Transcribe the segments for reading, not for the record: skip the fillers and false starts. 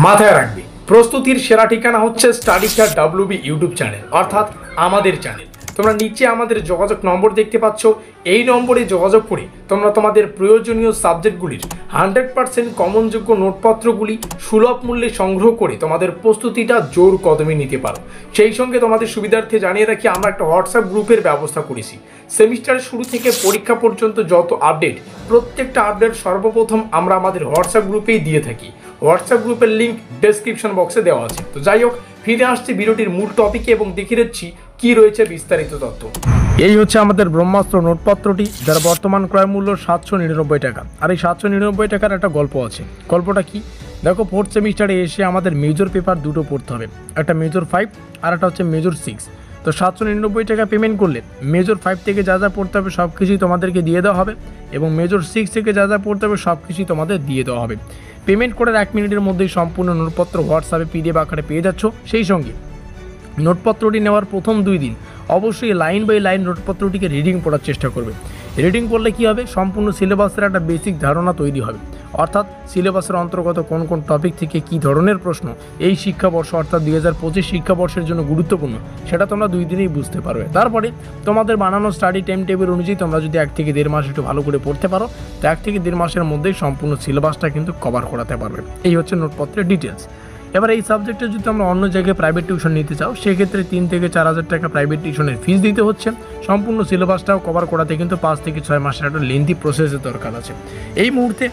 মাথায় রাখবে, প্রস্তুতির সেরা ঠিকানা হচ্ছে স্টাডিকার WB ইউটিউব চ্যানেল, অর্থাৎ আমাদের চ্যানেল। তোমরা নিচে আমাদের যোগাযোগ নম্বর দেখতে পাচ্ছ, এই নম্বরে যোগাযোগ করে তোমরা তোমাদের প্রয়োজনীয় সাবজেক্টগুলির 100% কমনযোগ্য নোটপত্রগুলি সুলভ মূল্যে সংগ্রহ করে তোমাদের প্রস্তুতিটা জোর কদমে নিতে পারো। সেই সঙ্গে তোমাদের সুবিধার্থে জানিয়ে রাখি, আমরা একটা হোয়াটসঅ্যাপ গ্রুপের ব্যবস্থা করেছি। সেমিস্টারের শুরু থেকে পরীক্ষা পর্যন্ত যত আপডেট, প্রত্যেকটা আপডেট সর্বপ্রথম আমরা আমাদের হোয়াটসঅ্যাপ গ্রুপেই দিয়ে থাকি। হোয়াটসঅ্যাপ গ্রুপের লিঙ্ক ডেসক্রিপশন বক্সে দেওয়া আছে। তো যাই হোক, ফিরে আসছি ভিডিওটির মূল টপিকে এবং দেখিয়ে দিচ্ছি কি রয়েছে বিস্তারিত তথ্য। এই হচ্ছে আমাদের ব্রহ্মাস্ত্র নোটপত্রটি, যার বর্তমান ক্রয় মূল্য 799 টাকা। আর এই 799 টাকার একটা গল্প আছে। গল্পটা কি দেখো, ফোর্থ সেমিস্টারে এসে আমাদের মেজর পেপার দুটো পড়তে হবে, একটা মেজর 5 আর একটা হচ্ছে মেজর 6। তো 799 টাকা পেমেন্ট করলে মেজর 5 থেকে যা যা পড়তে হবে সব কিছুই তোমাদেরকে দিয়ে দেওয়া হবে, এবং মেজর 6 থেকে যা যা পড়তে হবে সব কিছুই তোমাদের দিয়ে দেওয়া হবে। পেমেন্ট করার 1 মিনিটের মধ্যেই সম্পূর্ণ নোটপত্র হোয়াটসঅ্যাপে PDF আকারে পেয়ে যাচ্ছ। সেই সঙ্গে নোটপত্রটি নেওয়ার প্রথম 2 দিন অবশ্যই লাইন বাই লাইন নোটপত্রটিকে রিডিং পড়ার চেষ্টা করবে। রিডিং করলে কী হবে, সম্পূর্ণ সিলেবাসের একটা বেসিক ধারণা তৈরি হবে, অর্থাৎ সিলেবাসের অন্তর্গত কোন কোন টপিক থেকে কী ধরনের প্রশ্ন এই শিক্ষাবর্ষ অর্থাৎ 2025 শিক্ষাবর্ষের জন্য গুরুত্বপূর্ণ, সেটা তোমরা 2 দিনেই বুঝতে পারবে। তারপরে তোমাদের বানানো স্টাডি টাইম টেবিল অনুযায়ী তোমরা যদি 1 থেকে 1.5 মাস একটু ভালো করে পড়তে পারো, তো 1 থেকে 1.5 মাসের মধ্যেই সম্পূর্ণ সিলেবাসটা কিন্তু কভার করাতে পারবে। এই হচ্ছে নোটপত্রের ডিটেলস। এবার এই সাবজেক্টে যদি আমরা অন্য জায়গায় প্রাইভেট টিউশন নিতে চাও, সেক্ষেত্রে 3 থেকে 4 হাজার টাকা প্রাইভেট টিউশনের ফিস দিতে হচ্ছে। সম্পূর্ণ সিলেবাসটাও কভার করাতে কিন্তু 5 থেকে 6 মাসের একটা লেন্থি প্রসেসের দরকার আছে। এই মুহূর্তে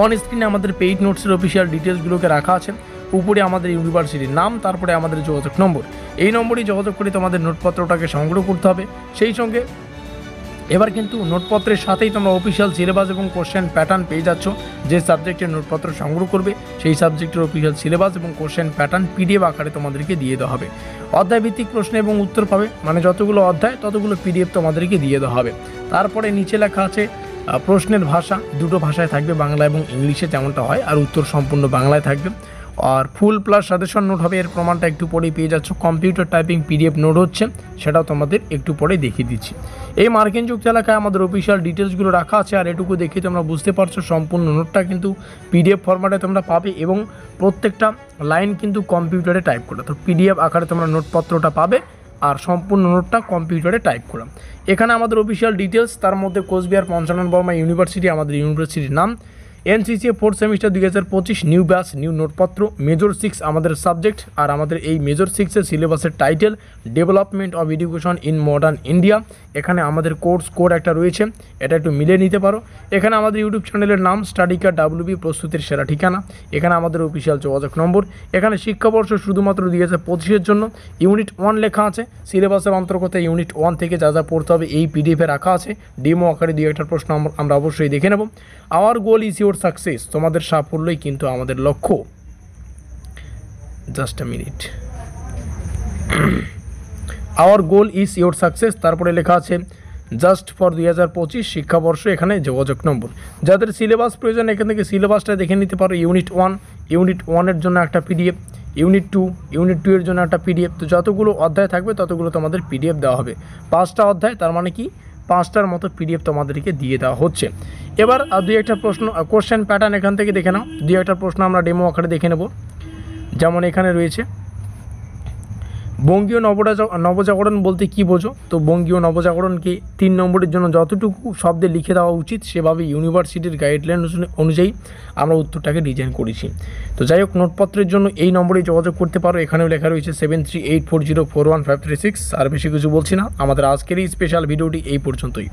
অন স্ক্রিনে আমাদের পেইড নোটসের অফিসিয়াল ডিটেলসগুলোকে রাখা আছে। উপরে আমাদের ইউনিভার্সিটির নাম, তারপরে আমাদের যোগাযোগ নম্বর। এই নম্বরেই যোগাযোগ করে তোমাদের নোটপত্রটাকে সংগ্রহ করতে হবে। সেই সঙ্গে এবার কিন্তু নোটপত্রের সাথেই তোমরা অফিসিয়াল সিলেবাস এবং কোশ্চেন প্যাটার্ন পেয়ে যাচ্ছ। যে সাবজেক্টের নোটপত্র সংগ্রহ করবে সেই সাবজেক্টের অফিসিয়াল সিলেবাস এবং কোশ্চেন প্যাটার্ন PDF আকারে তোমাদেরকে দিয়ে দেওয়া হবে। অধ্যায়ভিত্তিক প্রশ্ন এবং উত্তর পাবে, মানে যতগুলো অধ্যায় ততগুলো PDF তোমাদেরকে দিয়ে দেওয়া হবে। তারপরে নিচে লেখা আছে প্রশ্নের ভাষা, দুটো ভাষায় থাকবে, বাংলা এবং ইংলিশে যেমনটা হয়, আর উত্তর সম্পূর্ণ বাংলায় থাকবে। আর ফুল প্লাস সাজেশন নোট হবে, এর প্রমাণটা একটু পরেই পেয়ে যাচ্ছ। কম্পিউটার টাইপিং PDF নোট হচ্ছে, সেটাও তোমাদের একটু পরে দেখিয়ে দিচ্ছি। এই মার্কিনযুক্ত এলাকায় আমাদের অফিসিয়াল ডিটেলসগুলো রাখা আছে, আর এটুকু দেখে তোমরা বুঝতে পারছো সম্পূর্ণ নোটটা কিন্তু PDF ফরম্যাটে তোমরা পাবে, এবং প্রত্যেকটা লাইন কিন্তু কম্পিউটারে টাইপ করা। তো PDF আকারে তোমরা নোটপত্রটা পাবে, আর সম্পূর্ণ নোটটা কম্পিউটারে টাইপ করা। এখানে আমাদের অফিসিয়াল ডিটেলস, তার মধ্যে কোচবিহার পঞ্চানন বর্মা ইউনিভার্সিটি আমাদের ইউনিভার্সিটির নাম, NCCA 4th semester 2025 new batch new নোটপত্র, মেজর 6 আমাদের সাবজেক্ট। আর আমাদের এই মেজর 6-এর সিলেবাসের title development of education in modern India. এখানে আমাদের কোর্স কোড একটা রয়েছে, এটা একটু মিলে নিতে পারো। এখানে আমাদের ইউটিউব চ্যানেলের নাম স্টাডিকার WB, প্রস্তুতির সেরা ঠিকানা। এখানে আমাদের অফিসিয়াল যোগাযোগ নম্বর। এখানে শিক্ষাবর্ষ শুধুমাত্র 2025-এর জন্য ইউনিট 1 লেখা আছে। সিলেবাসের অন্তর্গত ইউনিট 1 থেকে যা যা পড়তে হবে এই PDF রাখা আছে। ডেমো আকারে 2-1টা প্রশ্ন আমরা অবশ্যই দেখে নেব। Hour goal is your success, তোমাদের সাফল্যই কিন্তু আমাদের লক্ষ্য। Just a minute. Hour goal is your success, তারপরে লেখা আছে জাস্ট ফর 2025 শিক্ষাবর্ষ। এখানে যোগাযোগ নম্বর। যাদের সিলেবাস প্রয়োজন এখান থেকে সিলেবাসটা দেখে নিতে পারো। ইউনিট 1-এর জন্য একটা PDF, ইউনিট 2 এর জন্য একটা PDF। তো যতগুলো অধ্যায় থাকবে ততগুলো তোমাদের PDF দেওয়া হবে। 5টা অধ্যায়, তার মানে কি 5টার মতো PDF তোমাদেরকে দিয়ে দেওয়া হচ্ছে। এবার 2-1টা প্রশ্ন কোশ্চেন প্যাটার্ন এখান থেকে দেখে নাও। 2-1টা প্রশ্ন আমরা ডেমো আকারে দেখে নেব। যেমন এখানে রয়েছে বঙ্গীয় নবজাগরণ বলতে কি বোঝো। তো বঙ্গীয় নবজাগরণকে 3 নম্বরের জন্য যতটুকু শব্দে লিখে দেওয়া উচিত সেভাবে ইউনিভার্সিটির গাইডলাইন অনুযায়ী আমরা উত্তরটাকে ডিজাইন করেছি। তো যাই হোক, নোটপত্রের জন্য এই নম্বরেই যোগাযোগ করতে পারো। এখানেও লেখা রয়েছে 7384041536। আর বেশি কিছু বলছি না, আমাদের আজকের এই স্পেশাল ভিডিওটি এই পর্যন্তই।